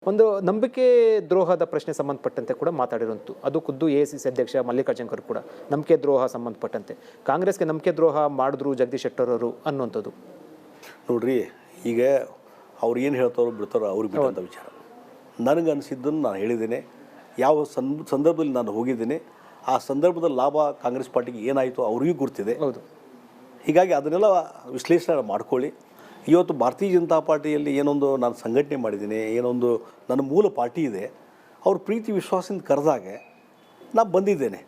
ಒಂದು ನಂಬಿಕೆ ದ್ರೋಹದ ಪ್ರಶ್ನೆ ಸಂಬಂಧಪಟ್ಟಂತೆ ಕೂಡ ಮಾತಾಡಿರುವಂತು. ಅದು ಖುದ್ದು AICC ಅಧ್ಯಕ್ಷ ಮಲ್ಲಿಕಾರ್ಜುನ್ ಖರ್ಗೆ ಕೂಡ ನಂಬಿಕೆ ದ್ರೋಹ ಸಂಬಂಧಪಟ್ಟಂತೆ ಕಾಂಗ್ರೆಸ್ಗೆ ನಂಬಿಕೆ ದ್ರೋಹ ಮಾಡಿದ್ರು ಜಗದೀಶ್ ಶೆಟ್ಟರ್ ಅವರು ಅನ್ನುವಂಥದ್ದು. ನೋಡ್ರಿ, ಈಗ ಅವ್ರು ಏನು ಹೇಳ್ತಾರೋ ಬಿಡ್ತಾರೋ ಅವ್ರಿಗೆ ಬಿಟ್ಟಂಥ ವಿಚಾರ. ನನಗೆ ಅನಿಸಿದ್ದನ್ನು ನಾನು ಹೇಳಿದ್ದೇನೆ. ಯಾವ ಸಂದರ್ಭದಲ್ಲಿ ನಾನು ಹೋಗಿದ್ದೇನೆ, ಆ ಸಂದರ್ಭದಲ್ಲಿ ಲಾಭ ಕಾಂಗ್ರೆಸ್ ಪಾರ್ಟಿಗೆ ಏನಾಯಿತು ಅವ್ರಿಗೂ ಗುರ್ತಿದೆ. ಹೌದು. ಹೀಗಾಗಿ ಅದನ್ನೆಲ್ಲ ವಿಶ್ಲೇಷಣೆ ಮಾಡ್ಕೊಳ್ಳಿ. ಇವತ್ತು ಭಾರತೀಯ ಜನತಾ ಪಾರ್ಟಿಯಲ್ಲಿ ಏನೊಂದು ನಾನು ಸಂಘಟನೆ ಮಾಡಿದ್ದೀನಿ, ಏನೊಂದು ನನ್ನ ಮೂಲ ಪಾರ್ಟಿ ಇದೆ, ಅವ್ರ ಪ್ರೀತಿ ವಿಶ್ವಾಸದಿಂದ ಕರೆದಾಗ ನಾನು ಬಂದಿದ್ದೇನೆ.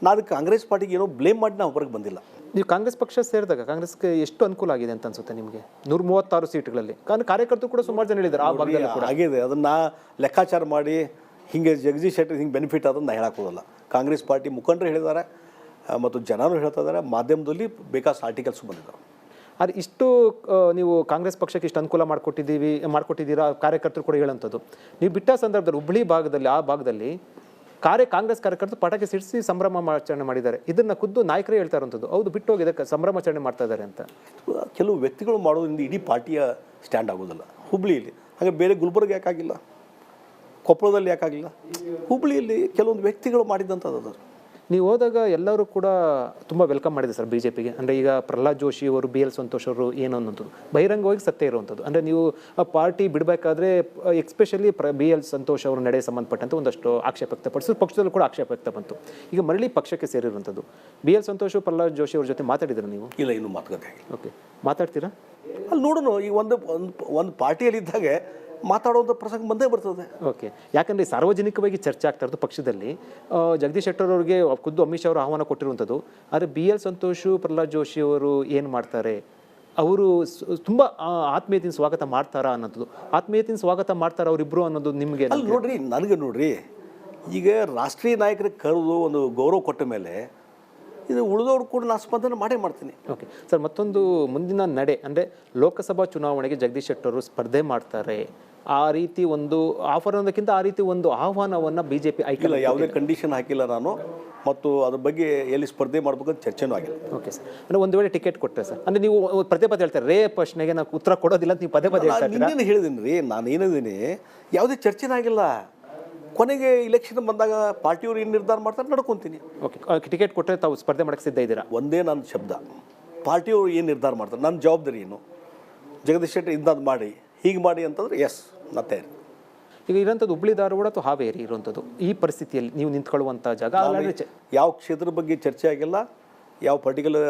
ನಾನು ಕಾಂಗ್ರೆಸ್ ಪಾರ್ಟಿಗೆ ಏನೋ ಬ್ಲೇಮ್ ಮಾಡಿ ನಾವು ಹೊರಗೆ ಬಂದಿಲ್ಲ. ನೀವು ಕಾಂಗ್ರೆಸ್ ಪಕ್ಷ ಸೇರಿದಾಗ ಕಾಂಗ್ರೆಸ್ಗೆ ಎಷ್ಟು ಅನುಕೂಲ ಆಗಿದೆ ಅಂತ ಅನ್ಸುತ್ತೆ ನಿಮಗೆ? 136 ಸೀಟ್ಗಳಲ್ಲಿ. ಕಾರಣ ಕಾರ್ಯಕರ್ತರು ಕೂಡ ಸುಮಾರು ಜನ ಹೇಳಿದ್ದಾರೆ ಆ ಭಾಗದಲ್ಲಿ ಕೂಡ ಆಗಿದೆ. ಅದನ್ನು ಲೆಕ್ಕಾಚಾರ ಮಾಡಿ ಹಿಂಗೆ ಜಗದೀಶ್ ಶೆಟ್ಟರ್ ಹಿಂಗೆ ಬೆನಿಫಿಟ್ ಅದನ್ನು ನಾನು ಹೇಳೋಕ್ಕೋದಲ್ಲ. ಕಾಂಗ್ರೆಸ್ ಪಾರ್ಟಿ ಮುಖಂಡರು ಹೇಳಿದ್ದಾರೆ ಮತ್ತು ಜನರು ಹೇಳ್ತಾ ಇದ್ದಾರೆ, ಮಾಧ್ಯಮದಲ್ಲಿ ಬೇಕಾದಷ್ಟು ಆರ್ಟಿಕಲ್ಸ್ ಬಂದಿದ್ದಾರೆ. ಆದರೆ ಇಷ್ಟು ನೀವು ಕಾಂಗ್ರೆಸ್ ಪಕ್ಷಕ್ಕೆ ಇಷ್ಟು ಅನುಕೂಲ ಮಾಡ್ಕೊಟ್ಟಿದ್ದೀರಾ ಕಾರ್ಯಕರ್ತರು ಕೂಡ ಹೇಳೋಂಥದ್ದು. ನೀವು ಬಿಟ್ಟ ಸಂದರ್ಭದಲ್ಲಿ ಹುಬ್ಬಳ್ಳಿ ಭಾಗದಲ್ಲಿ ಆ ಭಾಗದಲ್ಲಿ ಕಾಂಗ್ರೆಸ್ ಕಾರ್ಯಕರ್ತರು ಪಟಾಕಿ ಸಿಡಿಸಿ ಸಂಭ್ರಮಾಚರಣೆ ಮಾಡಿದ್ದಾರೆ. ಇದನ್ನು ಖುದ್ದು ನಾಯಕರೇ ಹೇಳ್ತಾ ಇರುವಂಥದ್ದು. ಹೌದು, ಬಿಟ್ಟು ಹೋಗಿದೆ, ಸಂಭ್ರಮಾಚರಣೆ ಮಾಡ್ತಾ ಇದ್ದಾರೆ ಅಂತ. ಕೆಲವು ವ್ಯಕ್ತಿಗಳು ಮಾಡೋದ್ರಿಂದ ಇಡೀ ಪಾರ್ಟಿಯ ಸ್ಟ್ಯಾಂಡ್ ಆಗೋದಿಲ್ಲ. ಹುಬ್ಬಳ್ಳಿಯಲ್ಲಿ ಹಾಗೆ ಬೇರೆ ಗುಲ್ಬರ್ಗ ಯಾಕಾಗಿಲ್ಲ, ಕೊಪ್ಪಳದಲ್ಲಿ ಯಾಕಾಗಿಲ್ಲ? ಹುಬ್ಬಳ್ಳಿಯಲ್ಲಿ ಕೆಲವೊಂದು ವ್ಯಕ್ತಿಗಳು ಮಾಡಿದ್ದಂಥದ್ದು. ನೀವು ಹೋದಾಗ ಎಲ್ಲರೂ ಕೂಡ ತುಂಬ ವೆಲ್ಕಮ್ ಮಾಡಿದೆ ಸರ್ BJPಗೆ. ಅಂದರೆ ಈಗ ಪ್ರಹ್ಲಾದ್ ಜೋಶಿ ಅವರು, BL ಸಂತೋಷ್ ಅವರು ಏನು ಅನ್ನೋಂಥದ್ದು ಬಹಿರಂಗವಾಗಿ ಸತ್ಯ ಇರುವಂಥದ್ದು. ಅಂದರೆ ನೀವು ಪಾರ್ಟಿ ಬಿಡಬೇಕಾದ್ರೆ ಎಕ್ಸ್ಪೆಷಲಿ BL ಸಂತೋಷ್ ಅವರ ನಡೆ ಸಂಬಂಧಪಟ್ಟಂತೆ ಒಂದಷ್ಟು ಆಕ್ಷೇಪ ವ್ಯಕ್ತಪಡಿಸಿದ್ರು. ಪಕ್ಷದಲ್ಲೂ ಕೂಡ ಆಕ್ಷೇಪ ವ್ಯಕ್ತ ಬಂತು. ಈಗ ಮರಳಿ ಪಕ್ಷಕ್ಕೆ ಸೇರಿರುವಂಥದ್ದು BL ಸಂತೋಷ್, ಪ್ರಹ್ಲಾದ್ ಜೋಶಿ ಅವ್ರ ಜೊತೆ ಮಾತಾಡಿದ್ರೆ ನೀವು? ಇಲ್ಲ, ಇನ್ನೂ ಮಾತುಕತೆ. ಓಕೆ, ಮಾತಾಡ್ತೀರಾ? ಅಲ್ಲಿ ನೋಡೋಣ. ಈಗ ಒಂದು ಪಾರ್ಟಿಯಲ್ಲಿದ್ದಾಗ ಮಾತಾಡೋಂಥ ಪ್ರಸಂಗ ಬಂದೇ ಬರ್ತದೆ. ಓಕೆ, ಯಾಕಂದರೆ ಸಾರ್ವಜನಿಕವಾಗಿ ಚರ್ಚೆ ಆಗ್ತಾ ಇರೋದು ಪಕ್ಷದಲ್ಲಿ ಜಗದೀಶ್ ಶೆಟ್ಟರ್ ಅವರಿಗೆ ಖುದ್ದು ಅಮಿತ್ ಶಾ ಅವರು ಆಹ್ವಾನ ಕೊಟ್ಟಿರುವಂಥದ್ದು. ಆದರೆ BL ಸಂತೋಷ್, ಪ್ರಹ್ಲಾದ್ ಜೋಶಿ ಅವರು ಏನು ಮಾಡ್ತಾರೆ, ಅವರು ತುಂಬ ಆತ್ಮೀಯತೆಯಿಂದ ಸ್ವಾಗತ ಮಾಡ್ತಾರಾ ಅನ್ನೋದು, ಆತ್ಮೀಯತೆಯಿಂದ ಸ್ವಾಗತ ಮಾಡ್ತಾರ ಅವರಿಬ್ಬರು ಅನ್ನೋದು ನಿಮಗೆ? ಅಲ್ಲಿ ನೋಡ್ರಿ, ನನಗೆ ನೋಡ್ರಿ, ಈಗ ರಾಷ್ಟ್ರೀಯ ನಾಯಕರಿಗೆ ಕರೆದು ಒಂದು ಗೌರವ ಕೊಟ್ಟ ಮೇಲೆ ಇದು ಉಳಿದವ್ರು ಕೂಡ ನಾನು ಸ್ಪಂದನೆ ಮಾಡೇ ಮಾಡ್ತೀನಿ. ಓಕೆ ಸರ್, ಮತ್ತೊಂದು ಮುಂದಿನ ನಡೆ ಅಂದರೆ ಲೋಕಸಭಾ ಚುನಾವಣೆಗೆ ಜಗದೀಶ್ ಶೆಟ್ಟರ್ ಅವರು ಸ್ಪರ್ಧೆ ಮಾಡ್ತಾರೆ, ಆ ರೀತಿ ಒಂದು ಆಫರ್ ಅನ್ನೋದಕ್ಕಿಂತ ಆ ರೀತಿ ಒಂದು ಆಹ್ವಾನವನ್ನು BJP ಹಾಕಿಲ್ಲ. ಯಾವುದೇ ಕಂಡೀಷನ್ ಹಾಕಿಲ್ಲ ನಾನು, ಮತ್ತು ಅದ್ರ ಬಗ್ಗೆ ಎಲ್ಲಿ ಸ್ಪರ್ಧೆ ಮಾಡ್ಬೇಕಂತ ಚರ್ಚೆನೂ ಆಗಿಲ್ಲ. ಓಕೆ ಸರ್, ಅಂದರೆ ಒಂದು ವೇಳೆ ಟಿಕೆಟ್ ಕೊಟ್ಟರೆ ಸರ್, ಅಂದರೆ ನೀವು ಪದೇ ಪದೇ ಹೇಳ್ತಾರೆ ರೇ ಪ್ರಶ್ನೆಗೆ ನಾವು ಉತ್ತರ ಕೊಡೋದಿಲ್ಲ ಅಂತ ನೀವು ಪದೇ ಪದೇ ಹೇಳ್ತಾರೆ. ಇನ್ನೇನು ಹೇಳಿದ್ದೀನಿ ರೀ, ನಾನು ಏನಿದ್ದೀನಿ, ಯಾವುದೇ ಚರ್ಚೆನೂ ಆಗಿಲ್ಲ. ಕೊನೆಗೆ ಇಲೆಕ್ಷನ್ ಬಂದಾಗ ಪಾರ್ಟಿಯವರು ಏನು ನಿರ್ಧಾರ ಮಾಡ್ತಾರೆ ನಡ್ಕೊತೀನಿ. ಓಕೆ, ಟಿಕೆಟ್ ಕೊಟ್ಟರೆ ತಾವು ಸ್ಪರ್ಧೆ ಮಾಡೋಕ್ಕೆ ಸಿದ್ಧ ಇದ್ದೀರಾ? ಒಂದೇ ನನ್ನ ಶಬ್ದ, ಪಾರ್ಟಿಯವರು ಏನು ನಿರ್ಧಾರ ಮಾಡ್ತಾರೆ, ನನ್ನ ಜವಾಬ್ದಾರಿ ಏನು, ಜಗದೀಶ್ ಶೆಟ್ಟರ್ ಇಂಥದ್ದು ಮಾಡಿ ಹೀಗೆ ಮಾಡಿ ಅಂತಂದ್ರೆ ಎಸ್ ಮತ್ತೆ. ಈಗ ಇರೋಂಥದ್ದು ಹುಬ್ಬಳ್ಳಿ ಧಾರವಾಡ ಅಥವಾ ಹಾವೇರಿ ಇರುವಂಥದ್ದು, ಈ ಪರಿಸ್ಥಿತಿಯಲ್ಲಿ ನೀವು ನಿಂತ್ಕೊಳ್ಳುವಂಥ ಜಾಗ ಯಾವ ಕ್ಷೇತ್ರದ ಬಗ್ಗೆ ಚರ್ಚೆ ಆಗಿಲ್ಲ, ಯಾವ ಪರ್ಟಿಕ್ಯುಲರ್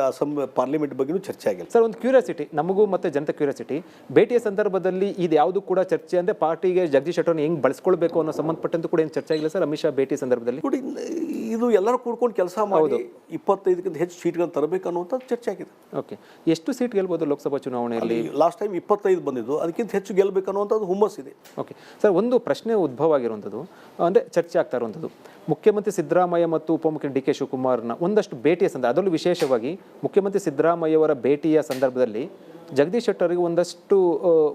ಪಾರ್ಲಿಮೆಂಟ್ ಬಗ್ಗೆನೂ ಚರ್ಚೆ ಆಗಿಲ್ಲ. ಸರ್, ಒಂದು ಕ್ಯೂರಿಯಾಸಿಟಿ ನಮಗೂ ಮತ್ತು ಜನತೆ ಕ್ಯೂರಿಯಾಸಿಟಿ, ಭೇಟಿಯ ಸಂದರ್ಭದಲ್ಲಿ ಇದು ಯಾವುದು ಕೂಡ ಚರ್ಚೆ ಅಂದರೆ ಪಾರ್ಟಿಗೆ ಜಗದೀಶ್ ಶೆಟ್ಟರ್ನ ಹೆಂಗೆ ಬಳಸ್ಕೊಳ್ಬೇಕು ಅನ್ನೋ ಸಂಬಂಧಪಟ್ಟಂತೂ ಕೂಡ ಏನು ಚರ್ಚೆ ಆಗಿಲ್ಲ ಸರ್ ಅಮಿತ್ ಶಾ ಭೇಟಿ ಸಂದರ್ಭದಲ್ಲಿ? ನೋಡಿ, ಇದು ಎಲ್ಲರೂ ಕೂಡ್ಕೊಂಡು ಕೆಲಸ ಮಾಡಿ 25ಕ್ಕಿಂತ ಹೆಚ್ಚು ಸೀಟ್ಗಳನ್ನು ತರಬೇಕು ಅನ್ನುವಂಥದ್ದು ಚರ್ಚೆ ಆಗಿದೆ. ಓಕೆ, ಎಷ್ಟು ಸೀಟ್ ಗೆಲ್ಬೋದು ಲೋಕಸಭಾ ಚುನಾವಣೆಯಲ್ಲಿ? ಲಾಸ್ಟ್ ಟೈಮ್ 25 ಬಂದಿದ್ದು, ಅದಕ್ಕಿಂತ ಹೆಚ್ಚು ಗೆಲ್ಲಬೇಕು ಅನ್ನುವಂಥದ್ದು ಹುಮ್ಮಸ್ಸಿದೆ. ಓಕೆ ಸರ್, ಒಂದು ಪ್ರಶ್ನೆ ಉದ್ಭವ ಆಗಿರುವಂಥದ್ದು ಅಂದರೆ ಚರ್ಚೆ ಆಗ್ತಾ ಇರುವಂಥದ್ದು, ಮುಖ್ಯಮಂತ್ರಿ ಸಿದ್ದರಾಮಯ್ಯ ಮತ್ತು ಉಪಮುಖ್ಯಮಂತ್ರಿ DK ಶಿವಕುಮಾರ್ನ ಒಂದಷ್ಟು ಭೇಟಿಯ ಅದರಲ್ಲೂ ವಿಶೇಷವಾಗಿ ಮುಖ್ಯಮಂತ್ರಿ ಸಿದ್ದರಾಮಯ್ಯ ಅವರ ಭೇಟಿಯ ಸಂದರ್ಭದಲ್ಲಿ ಜಗದೀಶ್ ಶೆಟ್ಟರ್ಗೆ ಒಂದಷ್ಟು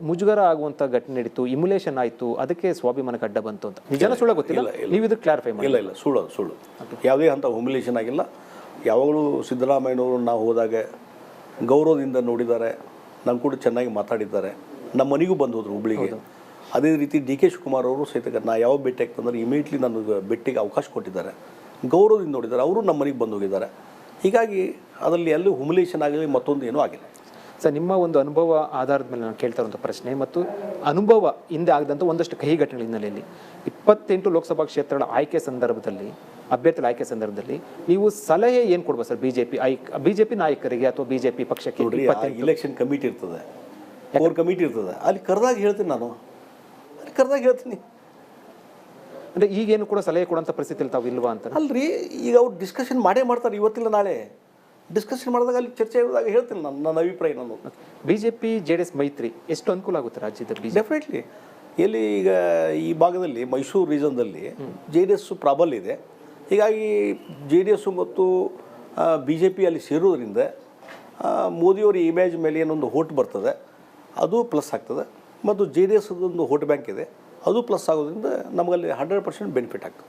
ಮುಜುಗರ ಆಗುವಂಥ ಘಟನೆ ನಡೀತು, ಇಮ್ಯುಲೇಷನ್ ಆಯಿತು, ಅದಕ್ಕೆ ಸ್ವಾಭಿಮಾನಕ್ಕೆ ಅಡ್ಡ ಬಂತು ಅಂತ. ನಿಜನ ಸುಳ್ಳ ಗೊತ್ತಿಲ್ಲ, ನೀವು ಇದಕ್ಕೆ ಕ್ಲಾರಿಫೈ ಮಾಡಿ. ಇಲ್ಲ, ಸುಳ್ಳು. ಯಾವುದೇ ಅಂತ ಹುಮಿಲೇಷನ್ ಆಗಿಲ್ಲ. ಯಾವಾಗಲೂ ಸಿದ್ದರಾಮಯ್ಯನವರು ನಾವು ಹೋದಾಗ ಗೌರವದಿಂದ ನೋಡಿದ್ದಾರೆ, ನಮ್ಮ ಕೂಡ ಚೆನ್ನಾಗಿ ಮಾತಾಡಿದ್ದಾರೆ, ನಮ್ಮ ಮನೆಗೂ ಬಂದು ಹೋದ್ರು ಹುಬ್ಳಿಗೆ. ಅದೇ ರೀತಿ DK ಶಿವಕುಮಾರ್ ಅವರು ಸಹಿತ ನಾ ಯಾವ ಭೇಟಿ ಆಗ್ತಂದ್ರೆ ಇಮಿಡಿಯೇಟ್ಲಿ ನನಗೆ ಭೇಟಿಗೆ ಅವಕಾಶ ಕೊಟ್ಟಿದ್ದಾರೆ, ಗೌರವದಿಂದ ನೋಡಿದ್ದಾರೆ, ಅವರು ನಮ್ಮ ಮನೆಗೆ ಬಂದು ಹೋಗಿದ್ದಾರೆ. ಹೀಗಾಗಿ ಅದರಲ್ಲಿ ಎಲ್ಲೂ ಹುಮಿಲೇಷನ್ ಆಗಲಿ ಮತ್ತೊಂದು ಏನೂ ಆಗಿಲ್ಲ. ಸರ್, ನಿಮ್ಮ ಒಂದು ಅನುಭವ ಆಧಾರದ ಮೇಲೆ ನಾನು ಕೇಳ್ತಾ ಇರುವಂಥ ಪ್ರಶ್ನೆ ಮತ್ತು ಅನುಭವ ಹಿಂದೆ ಆಗದಂಥ ಒಂದಷ್ಟು ಕಹಿ ಘಟನೆಗಳ ಹಿನ್ನೆಲೆಯಲ್ಲಿ 28 ಲೋಕಸಭಾ ಕ್ಷೇತ್ರಗಳ ಆಯ್ಕೆ ಸಂದರ್ಭದಲ್ಲಿ, ಅಭ್ಯರ್ಥಿಗಳ ಆಯ್ಕೆ ಸಂದರ್ಭದಲ್ಲಿ ನೀವು ಸಲಹೆ ಏನು ಕೊಡ್ಬೋದು ಸರ್ BJP ನಾಯಕರಿಗೆ ಅಥವಾ BJP ಪಕ್ಷಕ್ಕೆ? ಇಲೆಕ್ಷನ್ ಕಮಿಟಿ ಇರ್ತದೆ, ಕೋರ್ ಕಮಿಟಿ ಇರ್ತದೆ, ಅಲ್ಲಿ ಕರೆದಾಗ ಹೇಳ್ತೀನಿ ನಾನು, ಅಂದರೆ ಈಗೇನು ಕೂಡ ಸಲಹೆ ಕೊಡೋಂಥ ಪರಿಸ್ಥಿತಿಯಲ್ಲಿ ತಾವು ಇಲ್ವಾ ಅಂತ? ಅಲ್ರಿ, ಈಗ ಅವ್ರು ಡಿಸ್ಕಷನ್ ಮಾಡೇ ಮಾಡ್ತಾರೆ, ಇವತ್ತಿಲ್ಲ ನಾಳೆ ಡಿಸ್ಕಷನ್ ಮಾಡಿದಾಗ ಅಲ್ಲಿ ಚರ್ಚೆ ಆಗುವಾಗ ಹೇಳ್ತೀನಿ ನನ್ನ ಅಭಿಪ್ರಾಯ. ನಾನು BJP JDS ಮೈತ್ರಿ ಎಷ್ಟು ಅನುಕೂಲ ಆಗುತ್ತೆ ರಾಜ್ಯದಲ್ಲಿ? ಡೆಫಿನೆಟ್ಲಿ. ಎಲ್ಲಿ ಈಗ ಈ ಭಾಗದಲ್ಲಿ ಮೈಸೂರು ರೀಜನ್ದಲ್ಲಿ JDS ಪ್ರಾಬಲ್ಯ ಇದೆ. ಹೀಗಾಗಿ JDS ಮತ್ತು BJP ಅಲ್ಲಿ ಸೇರೋದ್ರಿಂದ ಮೋದಿಯವರ ಇಮೇಜ್ ಮೇಲೆ ಏನೊಂದು ಹೋಟ್ ಬರ್ತದೆ, ಅದು ಪ್ಲಸ್ ಆಗ್ತದೆ. ಮತ್ತು JDS ಒಂದು ವೋಟ್ ಬ್ಯಾಂಕ್ ಇದೆ, ಅದು ಪ್ಲಸ್ ಆಗೋದ್ರಿಂದ ನಮಗಲ್ಲಿ 100% ಬೆನಿಫಿಟ್ ಆಗ್ತದೆ.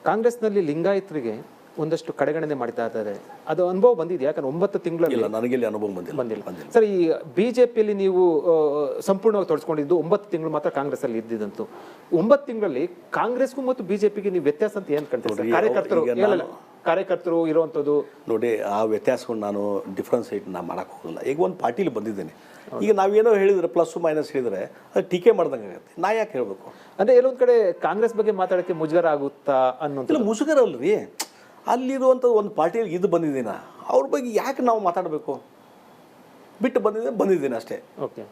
ಕಾಂಗ್ರೆಸ್ನಲ್ಲಿ ಲಿಂಗಾಯತರಿಗೆ ಒಂದಷ್ಟು ಕಡೆಗಣನೆ ಮಾಡ್ತಾ ಇದ್ದಾರೆ. ಅದು ಅನುಭವ ಬಂದಿದೆಯಾ? ಯಾಕಂದ್ರೆ 9 ತಿಂಗಳಲ್ಲಿ ಇಲ್ಲ, ನನಗೆ ಇಲ್ಲಿ ಅನುಭವ ಬಂದಿಲ್ಲ. ಸರ್, ಈ ಬಿಜೆಪಿಯಲ್ಲಿ ನೀವು ಸಂಪೂರ್ಣವಾಗಿ ತೊಡಸ್ಕೊಂಡಿದ್ದು 9 ತಿಂಗಳು ಮಾತ್ರ ಕಾಂಗ್ರೆಸ್ ಅಲ್ಲಿ ಇದ್ದಿದ್ದಂತು. 9 ತಿಂಗಳಲ್ಲಿ ಕಾಂಗ್ರೆಸ್ಗೂ ಮತ್ತು ಬಿಜೆಪಿಗೆ ನೀವು ವ್ಯತ್ಯಾಸ ಅಂತ ಏನ್ ಕಾಣ್ತೀರಿ? ಕಾರ್ಯಕರ್ತರು ಇರುವಂತದ್ದು ನೋಡಿ, ಆ ವ್ಯತ್ಯಾಸವನ್ನು ನಾನು ಡಿಫ್ರೆನ್ಸಿಯೇಟ್ ನಾನು ಮಾಡಕ್ಕೆ ಹೋಗಲ್ಲ. ಈಗ ಒಂದು ಪಾರ್ಟಿಲಿ ಬಂದಿದ್ದೇನೆ, ಈಗ ನಾವೇನೋ ಹೇಳಿದ್ರೆ ಪ್ಲಸ್ ಮೈನಸ್ ಹೇಳಿದ್ರೆ ಅದು ಟೀಕೆ ಮಾಡ್ದಂಗೆ ಆಗುತ್ತೆ. ನಾ ಯಾಕೆ ಹೇಳಬೇಕು? ಅಂದ್ರೆ ಎಲ್ಲೊಂದ್ ಕಡೆ ಕಾಂಗ್ರೆಸ್ ಬಗ್ಗೆ ಮಾತಾಡಕ್ಕೆ ಮುಜುಗರ ಆಗುತ್ತಾ ಅನ್ನೋದು. ಮುಜುಗರ ಅಲ್ರಿ, ಅಲ್ಲಿರುವಂಥ ಒಂದು ಪಾರ್ಟಿಯಲ್ಲಿ ಇದು ಬಂದಿದ್ದೀನ, ಅವ್ರ ಬಗ್ಗೆ ಯಾಕೆ ನಾವು ಮಾತಾಡಬೇಕು? ಬಿಟ್ಟು ಬಂದಿದ್ದೇನೆ ಅಷ್ಟೇ. ಓಕೆ,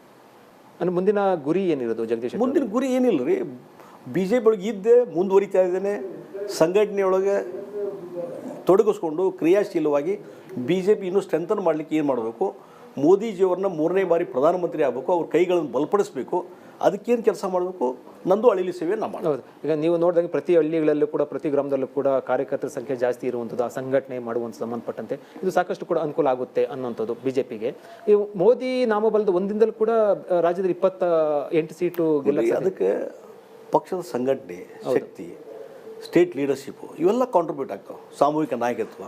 ಅಂದ್ರೆ ಮುಂದಿನ ಗುರಿ ಏನಿರೋದು ಜಗದೀಶ್? ಮುಂದಿನ ಗುರಿ ಏನಿಲ್ಲ ರೀ, BJP ಒಳಗೆ ಇದ್ದೆ, ಮುಂದುವರಿತಾ ಇದ್ದೇನೆ, ಸಂಘಟನೆಯೊಳಗೆ ತೊಡಗಿಸ್ಕೊಂಡು ಕ್ರಿಯಾಶೀಲವಾಗಿ BJP ಇನ್ನೂ ಸ್ಟ್ರೆಂಥನ್ ಮಾಡಲಿಕ್ಕೆ ಏನು ಮಾಡಬೇಕು? ಮೋದಿಜಿಯವ್ರನ್ನ 3ನೇ ಬಾರಿ ಪ್ರಧಾನಮಂತ್ರಿ ಆಗಬೇಕು, ಅವ್ರ ಕೈಗಳನ್ನು ಬಲಪಡಿಸಬೇಕು. ಅದಕ್ಕೇನು ಕೆಲಸ ಮಾಡಬೇಕು? ನಂದು ಅಳಿಲಿ ಸೇವೆ ನಾ ಮಾಡೋದು. ಈಗ ನೀವು ನೋಡಿದಾಗ ಪ್ರತಿ ಹಳ್ಳಿಗಳಲ್ಲೂ ಕೂಡ, ಪ್ರತಿ ಗ್ರಾಮದಲ್ಲೂ ಕೂಡ ಕಾರ್ಯಕರ್ತರ ಸಂಖ್ಯೆ ಜಾಸ್ತಿ ಇರುವಂಥದ್ದು, ಆ ಸಂಘಟನೆ ಮಾಡುವಂಥ ಸಂಬಂಧಪಟ್ಟಂತೆ ಇದು ಸಾಕಷ್ಟು ಕೂಡ ಅನುಕೂಲ ಆಗುತ್ತೆ ಅನ್ನೋಂಥದ್ದು ಬಿಜೆಪಿಗೆ. ಈ ಮೋದಿ ನಾಮಬಲದ ಒಂದಿಂದಲೂ ಕೂಡ ರಾಜ್ಯದಲ್ಲಿ 28 ಸೀಟು ಗೆಲ್ಲ. ಅದಕ್ಕೆ ಪಕ್ಷದ ಸಂಘಟನೆ, ಶಕ್ತಿ, ಸ್ಟೇಟ್ ಲೀಡರ್ಶಿಪ್ಪು ಇವೆಲ್ಲ ಕಾಂಟ್ರಿಬ್ಯೂಟ್ ಆಗ್ತಾವೆ. ಸಾಮೂಹಿಕ ನಾಯಕತ್ವ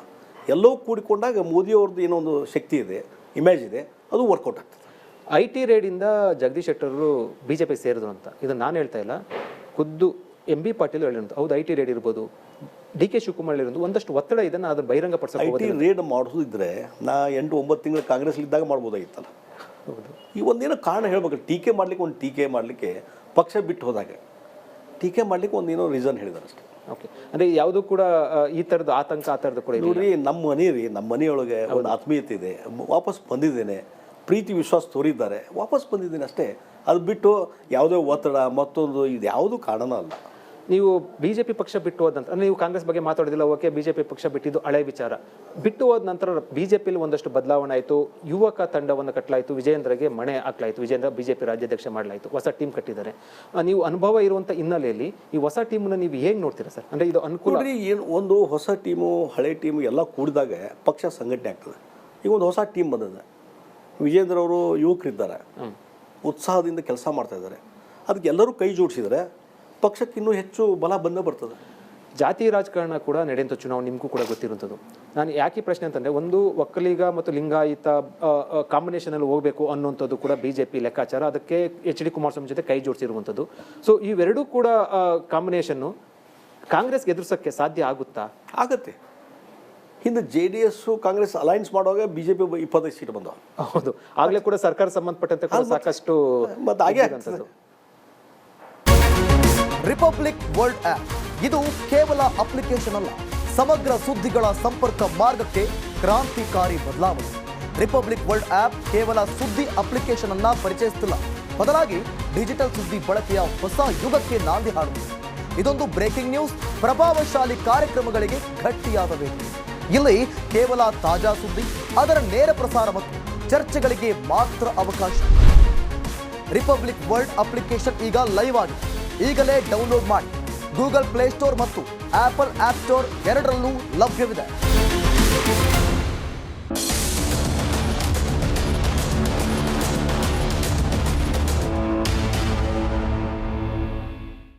ಎಲ್ಲವೂ ಕೂಡಿಕೊಂಡಾಗ ಮೋದಿಯವ್ರದ್ದು ಏನೋ ಒಂದು ಶಕ್ತಿ ಇದೆ, ಇಮೇಜ್ ಇದೆ, ಅದು ವರ್ಕೌಟ್ ಆಗ್ತದೆ. IT ರೇಡಿಂದ ಜಗದೀಶ್ ಶೆಟ್ಟರು ಬಿಜೆಪಿ ಸೇರಿದ್ರು ಅಂತ ಇದನ್ನು ನಾನು ಹೇಳ್ತಾ ಇಲ್ಲ, ಖುದ್ದು MB ಪಾಟೀಲ್ ಹೇಳಿರೋದು. ಹೌದು, IT ರೇಡ್ ಇರ್ಬೋದು, DK ಶಿವಕುಮಾರ್ ಇರೋದು, ಒಂದಷ್ಟು ಒತ್ತಡ ಇದನ್ನು ಅದನ್ನು ಬಹಿರಂಗ ಪಡಿಸೋಕೆ. IT ರೇಡ್ ಮಾಡೋದಿದ್ರೆ ನಾ 8-9 ತಿಂಗಳು ಕಾಂಗ್ರೆಸ್ ಇದ್ದಾಗ ಮಾಡ್ಬೋದಾಗಿತ್ತಲ್ಲ. ಹೌದು, ಈ ಒಂದೇನೋ ಕಾರಣ ಹೇಳ್ಬೇಕು. ಟೀಕೆ ಮಾಡಲಿಕ್ಕೆ ಪಕ್ಷ ಬಿಟ್ಟು ಹೋದಾಗ ಟೀಕೆ ಮಾಡಲಿಕ್ಕೆ ಒಂದೇನೋ ರೀಸನ್ ಹೇಳಿದಾರೆ ಅಷ್ಟೇ. ಓಕೆ, ಅಂದರೆ ಯಾವುದೂ ಕೂಡ ಈ ಥರದ್ದು ಆತಂಕ ಆ ಥರದ್ದು ಕೂಡ ನೋಡ್ರಿ, ನಮ್ಮ ಮನೆಯೊಳಗೆ ಒಂದು ಆತ್ಮೀಯತೆ ಇದೆ, ವಾಪಸ್ ಬಂದಿದ್ದೇನೆ, ಪ್ರೀತಿ ವಿಶ್ವಾಸ ತೋರಿದ್ದಾರೆ, ವಾಪಸ್ ಬಂದಿದ್ದೇನೆ ಅಷ್ಟೇ. ಅದು ಬಿಟ್ಟು ಯಾವುದೇ ಒತ್ತಡ ಮತ್ತೊಂದು ಇದು ಯಾವುದೂ ಕಾರಣ ಅಲ್ಲ. ನೀವು ಬಿಜೆಪಿ ಪಕ್ಷ ಬಿಟ್ಟು ಹೋದ ನಂತರ, ನೀವು ಕಾಂಗ್ರೆಸ್ ಬಗ್ಗೆ ಮಾತಾಡೋದಿಲ್ಲ, ಓಕೆ, ಬಿಜೆಪಿ ಪಕ್ಷ ಬಿಟ್ಟಿದ್ದು ಹಳೆ ವಿಚಾರ. ಬಿಟ್ಟು ಹೋದ ನಂತರ ಬಿಜೆಪಿಯಲ್ಲಿ ಒಂದಷ್ಟು ಬದಲಾವಣೆ ಆಯಿತು, ಯುವಕ ತಂಡವನ್ನು ಕಟ್ಟಲಾಯಿತು, ವಿಜಯೇಂದ್ರಗೆ ಮಣೆ ಹಾಕಲಾಯಿತು, ವಿಜಯೇಂದ್ರ ಬಿಜೆಪಿ ರಾಜ್ಯಾಧ್ಯಕ್ಷ ಮಾಡಲಾಯಿತು, ಹೊಸ ಟೀಮ್ ಕಟ್ಟಿದ್ದಾರೆ. ನೀವು ಅನುಭವ ಇರುವಂಥ ಹಿನ್ನೆಲೆಯಲ್ಲಿ ಈ ಹೊಸ ಟೀಮನ್ನು ನೀವು ಹೇಗೆ ನೋಡ್ತೀರಾ ಸರ್? ಅಂದರೆ ಇದು ಅನುಕೂಲ? ಏನು, ಒಂದು ಹೊಸ ಟೀಮು ಹಳೆ ಟೀಮು ಎಲ್ಲ ಕೂಡಿದಾಗ ಪಕ್ಷ ಸಂಘಟನೆ ಆಗ್ತದೆ. ಈಗ ಒಂದು ಹೊಸ ಟೀಮ್ ಬಂದಿದೆ, ವಿಜೇಂದ್ರ ಅವರು ಯುವಕರಿದ್ದಾರೆ, ಉತ್ಸಾಹದಿಂದ ಕೆಲಸ ಮಾಡ್ತಾ ಇದ್ದಾರೆ. ಅದಕ್ಕೆ ಎಲ್ಲರೂ ಕೈ ಜೋಡಿಸಿದರೆ ಪಕ್ಷಕ್ಕೆ ಇನ್ನೂ ಹೆಚ್ಚು ಬಲ ಬಂದೇ ಬರ್ತದೆ. ಜಾತಿ ರಾಜಕಾರಣ ಕೂಡ ನಡೆಯುವಂಥ ಚುನಾವಣೆ ನಿಮಗೂ ಕೂಡ ಗೊತ್ತಿರುವಂಥದ್ದು. ನಾನು ಯಾಕೆ ಪ್ರಶ್ನೆ ಅಂತಂದರೆ, ಒಂದು ಒಕ್ಕಲಿಗ ಮತ್ತು ಲಿಂಗಾಯತ ಕಾಂಬಿನೇಷನಲ್ಲಿ ಹೋಗಬೇಕು ಅನ್ನುವಂಥದ್ದು ಕೂಡ ಬಿಜೆಪಿ ಲೆಕ್ಕಾಚಾರ. ಅದಕ್ಕೆ HD ಕುಮಾರಸ್ವಾಮಿ ಜೊತೆ ಕೈ ಜೋಡಿಸಿರುವಂಥದ್ದು. ಸೊ ಇವೆರಡೂ ಕೂಡ ಕಾಂಬಿನೇಷನ್ನು ಕಾಂಗ್ರೆಸ್ಗೆ ಎದುರಿಸೋಕ್ಕೆ ಸಾಧ್ಯ ಆಗುತ್ತಾ? ಆಗತ್ತೆ. ಹಿಂದೆ JDS ಕಾಂಗ್ರೆಸ್ ಅಲೈನ್ಸ್ ಮಾಡುವಾಗ BJP 25 ಸೀಟ್ ಬಂದವು. ಹೌದು, ಆಗಲೇ ಕೂಡ ಸರ್ಕಾರ ಸಂಬಂಧಪಟ್ಟಂತೆ ಕೂಡ ಸಾಕಷ್ಟು ಮತ್ತೆ ಹಾಗೆ ಆಗ್ತದೆ. ರಿಪಬ್ಲಿಕ್ ವರ್ಲ್ಡ್ ಆಪ್ ಇದು ಕೇವಲ ಅಪ್ಲಿಕೇಶನ್ ಅಲ್ಲ, ಸಮಗ್ರ ಸುದ್ದಿಗಳ ಸಂಪರ್ಕ ಮಾರ್ಗಕ್ಕೆ ಕ್ರಾಂತಿಕಾರಿ ಬದಲಾವಣೆ. ರಿಪಬ್ಲಿಕ್ ವರ್ಲ್ಡ್ ಆಪ್ ಕೇವಲ ಸುದ್ದಿ ಅಪ್ಲಿಕೇಶನ್ ಅನ್ನ ಪರಿಚಯಿಸುತ್ತಿಲ್ಲ, ಬದಲಾಗಿ ಡಿಜಿಟಲ್ ಸುದ್ದಿ ಬಳಕೆಯ ಹೊಸ ಯುಗಕ್ಕೆ ನಾಂದಿ ಹಾಡುತ್ತಿದೆ. ಇದೊಂದು ಬ್ರೇಕಿಂಗ್ ನ್ಯೂಸ್, ಪ್ರಭಾವಶಾಲಿ ಕಾರ್ಯಕ್ರಮಗಳಿಗೆ ಗಟ್ಟಿಯಾದ ವೇದಿಕೆ. ಇಲ್ಲಿ ಕೇವಲ ತಾಜಾ ಸುದ್ದಿ, ಅದರ ನೇರ ಪ್ರಸಾರ ಮತ್ತು ಚರ್ಚೆಗಳಿಗೆ ಮಾತ್ರ ಅವಕಾಶ. ರಿಪಬ್ಲಿಕ್ ವರ್ಲ್ಡ್ ಅಪ್ಲಿಕೇಶನ್ ಈಗ ಲೈವ್ ಆಗಿದೆ. ಈಗಲೇ ಡೌನ್ಲೋಡ್ ಮಾಡಿ. ಗೂಗಲ್ ಪ್ಲೇಸ್ಟೋರ್ ಮತ್ತು ಆಪಲ್ ಆಪ್ ಸ್ಟೋರ್ ಎರಡರಲ್ಲೂ ಲಭ್ಯವಿದೆ.